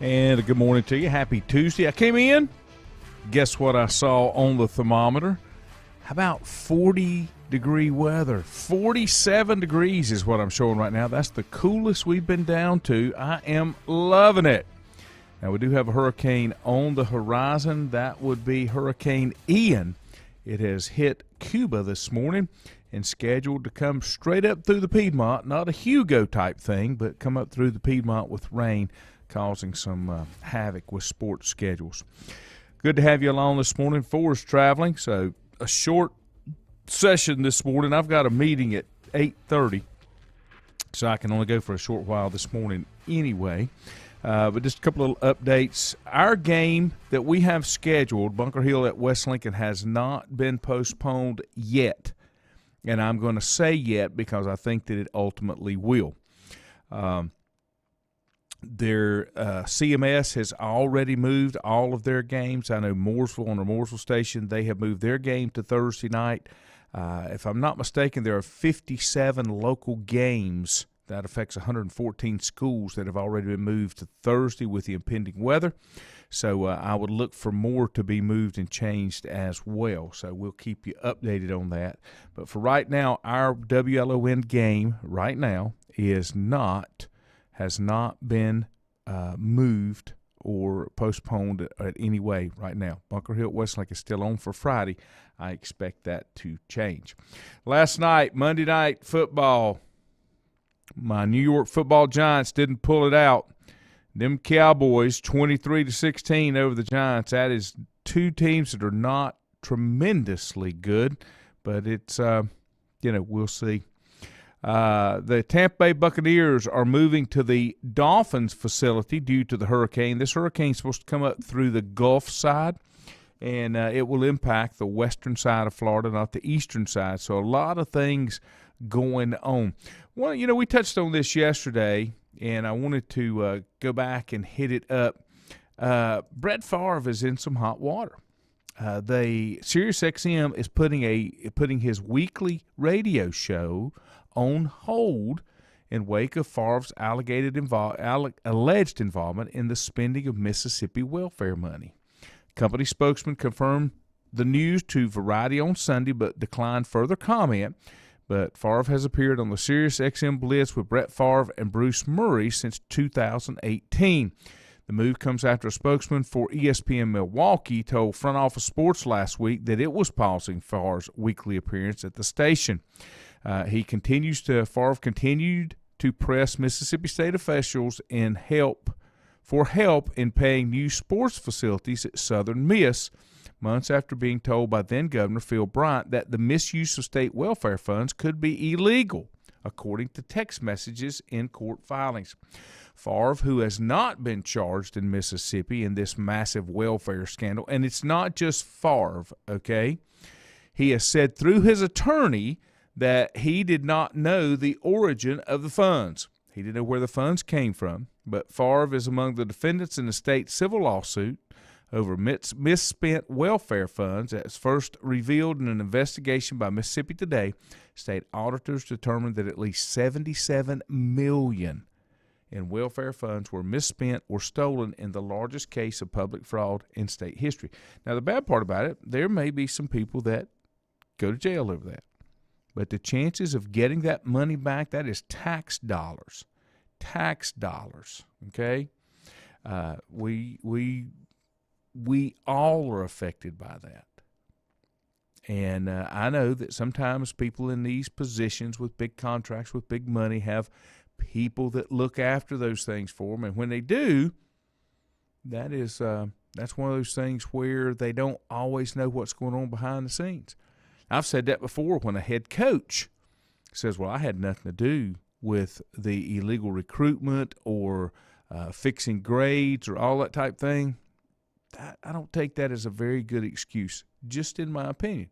And a good morning to you. Happy Tuesday. I came in. Guess what I saw on the thermometer? How about 40-degree weather? 47 degrees is what I'm showing right now. That's the coolest we've been down to. I am loving it. Now, we do have a hurricane on the horizon. That would be Hurricane Ian. It has hit Cuba this morning and scheduled to come straight up through the Piedmont. Not a Hugo type thing, but come up through the Piedmont with rain, causing some havoc with sports schedules. Good to have you along this morning. Forrest traveling, so a short session this morning. I've got a meeting at 8:30, so I can only go for a short while this morning anyway. But just a couple of updates. Our game that we have scheduled, Bunker Hill at West Lincoln, has not been postponed yet. And I'm going to say yet because I think that it ultimately will. Their CMS has already moved all of their games. I know Mooresville on the Mooresville station, they have moved their game to Thursday night. If I'm not mistaken, there are 57 local games. That affects 114 schools that have already been moved to Thursday with the impending weather. So I would look for more to be moved and changed as well. So we'll keep you updated on that. But for right now, our WLON game right now has not been moved or postponed at any way right now. Bunker Hill Westlake is still on for Friday. I expect that to change. Last night, Monday Night Football, my New York Football Giants didn't pull it out. Them Cowboys, 23-16 over the Giants. That is two teams that are not tremendously good, but it's, we'll see. The Tampa Bay Buccaneers are moving to the Dolphins facility due to the hurricane. This hurricane is supposed to come up through the Gulf side, and it will impact the western side of Florida, not the eastern side. So a lot of things going on. Well, we touched on this yesterday, and I wanted to go back and hit it up. Brett Favre is in some hot water. SiriusXM is putting his weekly radio show on hold in wake of Favre's alleged involvement in the spending of Mississippi welfare money. Company spokesman confirmed the news to Variety on Sunday, but declined further comment. But Favre has appeared on the SiriusXM Blitz with Brett Favre and Bruce Murray since 2018. The move comes after a spokesman for ESPN Milwaukee told Front Office Sports last week that it was pausing Favre's weekly appearance at the station. Favre continued to press Mississippi State officials for help in paying new sports facilities at Southern Miss, months after being told by then-Governor Phil Bryant that the misuse of state welfare funds could be illegal, according to text messages in court filings. Favre, who has not been charged in Mississippi in this massive welfare scandal, and it's not just Favre, okay? He has said through his attorney that he did not know the origin of the funds. He didn't know where the funds came from, but Favre is among the defendants in the state civil lawsuit over misspent welfare funds as first revealed in an investigation by Mississippi Today. State auditors determined that at least $77 million in welfare funds were misspent or stolen in the largest case of public fraud in state history. Now, the bad part about it, there may be some people that go to jail over that. But the chances of getting that money back, that is tax dollars. Tax dollars, okay? We all are affected by that. And I know that sometimes people in these positions with big contracts, with big money, have people that look after those things for them. And when they do, that's one of those things where they don't always know what's going on behind the scenes. I've said that before when a head coach says, well, I had nothing to do with the illegal recruitment or fixing grades or all that type thing. I don't take that as a very good excuse, just in my opinion,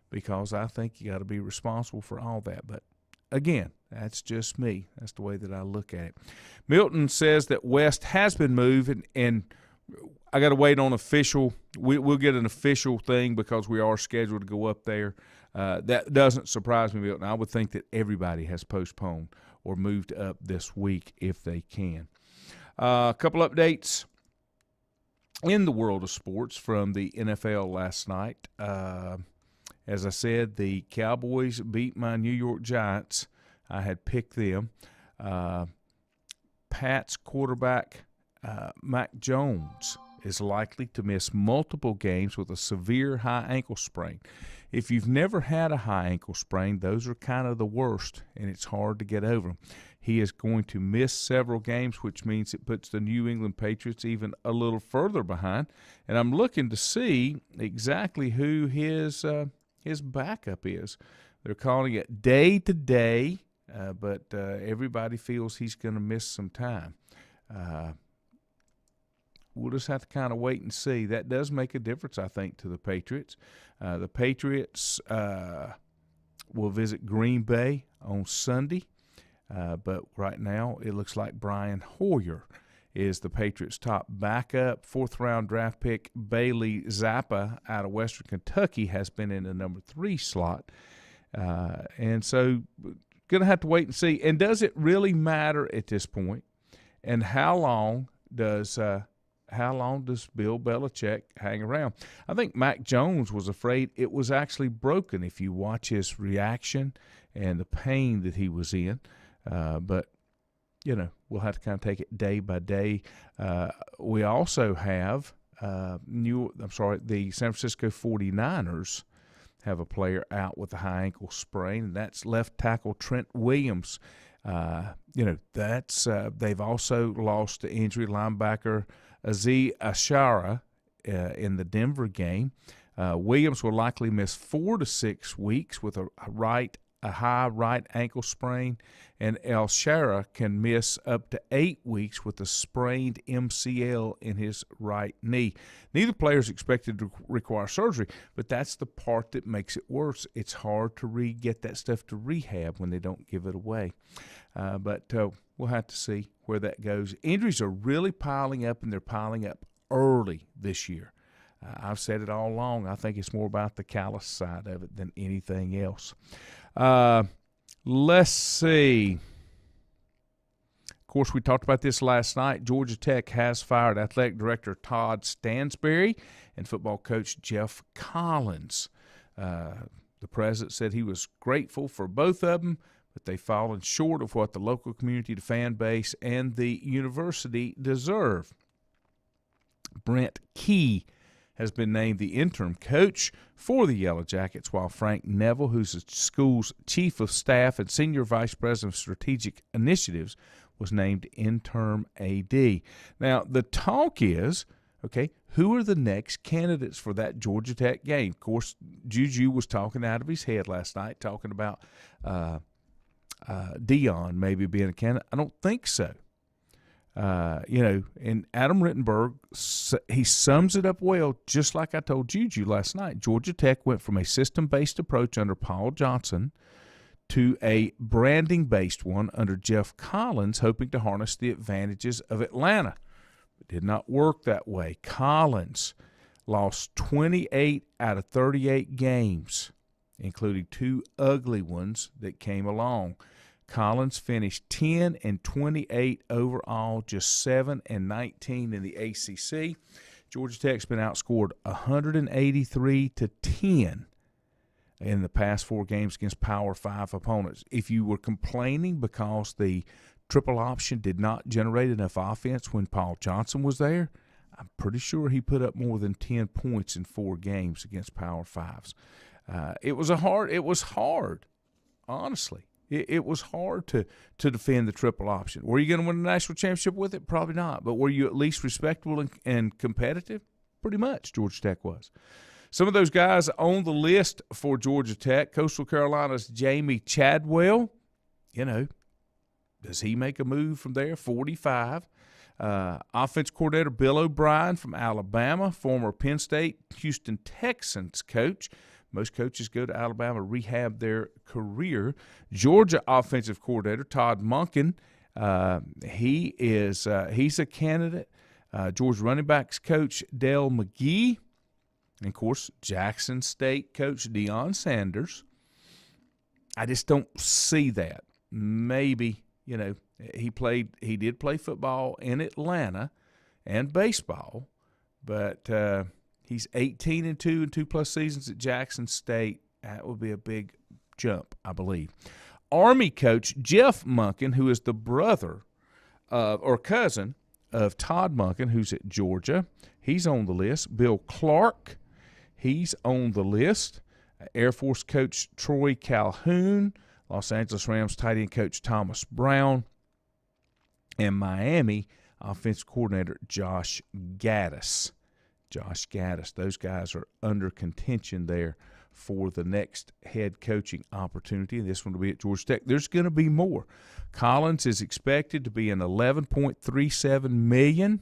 because I think you got to be responsible for all that. But again, that's just me. That's the way that I look at it. Milton says that West has been moved, and I got to wait on official. We'll get an official thing because we are scheduled to go up there. That doesn't surprise me, Milton. I would think that everybody has postponed or moved up this week if they can. A couple updates. In the world of sports, from the NFL last night, as I said, the Cowboys beat my New York Giants. I had picked them. Pats quarterback Mac Jones is likely to miss multiple games with a severe high ankle sprain. If you've never had a high ankle sprain, those are kind of the worst, and it's hard to get over them. He is going to miss several games, which means it puts the New England Patriots even a little further behind. And I'm looking to see exactly who his backup is. They're calling it day to day, but everybody feels he's going to miss some time. We'll just have to kind of wait and see. That does make a difference, I think, to the Patriots. The Patriots will visit Green Bay on Sunday, but right now it looks like Brian Hoyer is the Patriots' top backup. Fourth-round draft pick Bailey Zappa out of Western Kentucky has been in the number 3 slot. And so going to have to wait and see. And does it really matter at this point? And how long does Bill Belichick hang around? I think Mac Jones was afraid it was actually broken if you watch his reaction and the pain that he was in. But, we'll have to kind of take it day by day. We also have the San Francisco 49ers have a player out with a high ankle sprain, and that's left tackle Trent Williams. They've also lost to injury linebacker Aziz Ashara in the Denver game. Williams will likely miss 4 to 6 weeks with a high right ankle sprain, and Ashara can miss up to 8 weeks with a sprained MCL in his right knee. Neither player is expected to require surgery, but that's the part that makes it worse. It's hard to get that stuff to rehab when they don't give it away. But we'll have to see where that goes. Injuries are really piling up, and they're piling up early this year. I've said it all along. I think it's more about the callous side of it than anything else. Let's see. Of course, we talked about this last night. Georgia Tech has fired athletic director Todd Stansberry and football coach Jeff Collins. The president said he was grateful for both of them, but they've fallen short of what the local community, the fan base, and the university deserve. Brent Key has been named the interim coach for the Yellow Jackets, while Frank Neville, who's the school's chief of staff and senior vice president of strategic initiatives, was named interim AD. Now, the talk is, who are the next candidates for that Georgia Tech game? Of course, Juju was talking out of his head last night, talking about Dion maybe being a candidate. I don't think so. And Adam Rittenberg, he sums it up well, just like I told Juju last night. Georgia Tech went from a system-based approach under Paul Johnson to a branding-based one under Jeff Collins, hoping to harness the advantages of Atlanta. It did not work that way. Collins lost 28 out of 38 games, including 2 ugly ones that came along. Collins finished 10-28 overall, just 7-19 in the ACC. Georgia Tech's been outscored 183-10 in the past 4 games against Power 5 opponents. If you were complaining because the triple option did not generate enough offense when Paul Johnson was there, I'm pretty sure he put up more than 10 points in 4 games against Power 5s. It was hard, honestly. It was hard to defend the triple option. Were you going to win a national championship with it? Probably not. But were you at least respectable and competitive? Pretty much, Georgia Tech was. Some of those guys on the list for Georgia Tech, Coastal Carolina's Jamie Chadwell, does he make a move from there? 45. Offense coordinator Bill O'Brien from Alabama, former Penn State, Houston Texans coach. Most coaches go to Alabama, rehab their career. Georgia offensive coordinator Todd Monken, he's a candidate. Georgia running backs coach Dale McGee, and of course Jackson State coach Deion Sanders. I just don't see that. Maybe he did play football in Atlanta and baseball, But he's 18-2 in 2+ seasons at Jackson State. That would be a big jump, I believe. Army coach Jeff Monken, who is the brother or cousin of Todd Monken, who's at Georgia. He's on the list. Bill Clark, he's on the list. Air Force coach Troy Calhoun, Los Angeles Rams tight end coach Thomas Brown, and Miami offensive coordinator Josh Gaddis. Those guys are under contention there for the next head coaching opportunity. This one will be at Georgia Tech. There's going to be more. Collins is expected to be an $11.37 million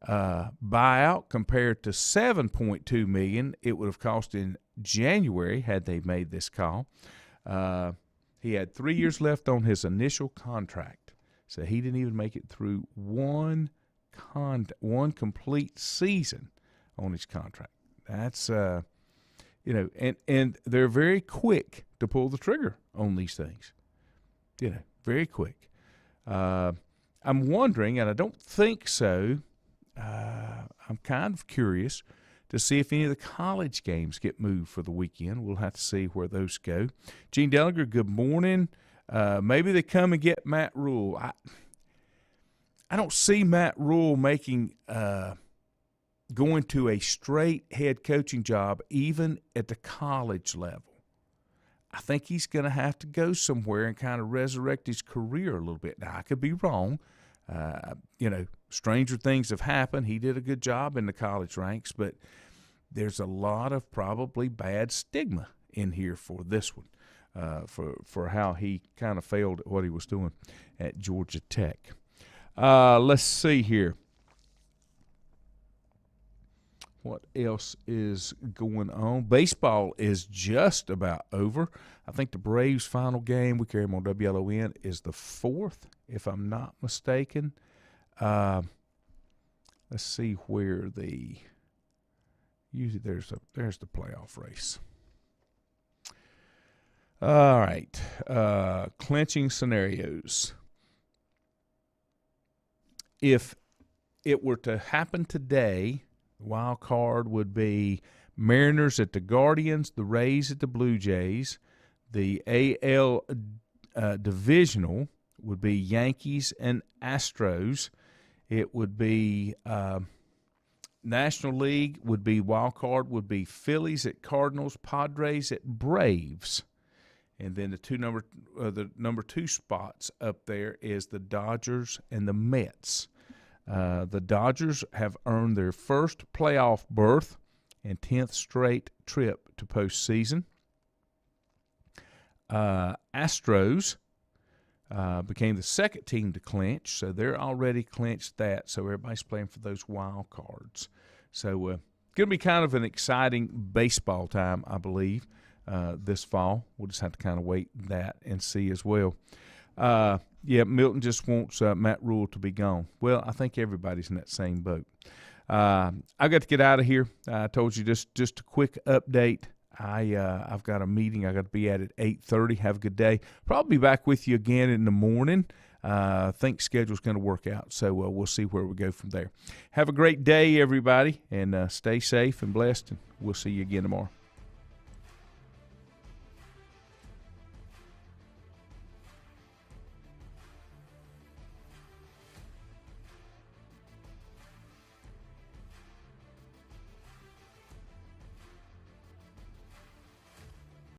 buyout compared to $7.2 million it would have cost in January had they made this call. He had 3 years left on his initial contract, so he didn't even make it through one complete season on his contract. That's and they're very quick to pull the trigger on these things. Very quick. I'm wondering, and I don't think so. I'm kind of curious to see if any of the college games get moved for the weekend. We'll have to see where those go. Gene Dellinger, good morning. Maybe they come and get Matt Rule. I don't see Matt Rule making going to a straight head coaching job even at the college level. I think he's going to have to go somewhere and kind of resurrect his career a little bit. Now, I could be wrong. Stranger things have happened. He did a good job in the college ranks, but there's a lot of probably bad stigma in here for this one, for how he kind of failed at what he was doing at Georgia Tech. Let's see here. What else is going on? Baseball is just about over. I think the Braves' final game, we carry them on WLON, is the 4th, if I'm not mistaken. Let's see where usually there's the playoff race. All right, clinching scenarios. If it were to happen today, the wild card would be Mariners at the Guardians, the Rays at the Blue Jays. The AL divisional would be Yankees and Astros. It would be National League would be wild card would be Phillies at Cardinals, Padres at Braves, and then the number 2 spots up there is the Dodgers and the Mets. The Dodgers have earned their first playoff berth and 10th straight trip to postseason. Astros became the second team to clinch, so they're already clinched that. So everybody's playing for those wild cards. So going to be kind of an exciting baseball time, I believe, this fall. We'll just have to kind of wait that and see as well. Milton just wants Matt Rule to be gone. Well, I think everybody's in that same boat. I've got to get out of here. I told you just a quick update. I've got a meeting I got to be at 8:30. Have a good day. Probably be back with you again in the morning. I think schedule's going to work out, so we'll see where we go from there. Have a great day, everybody, and stay safe and blessed, and we'll see you again tomorrow.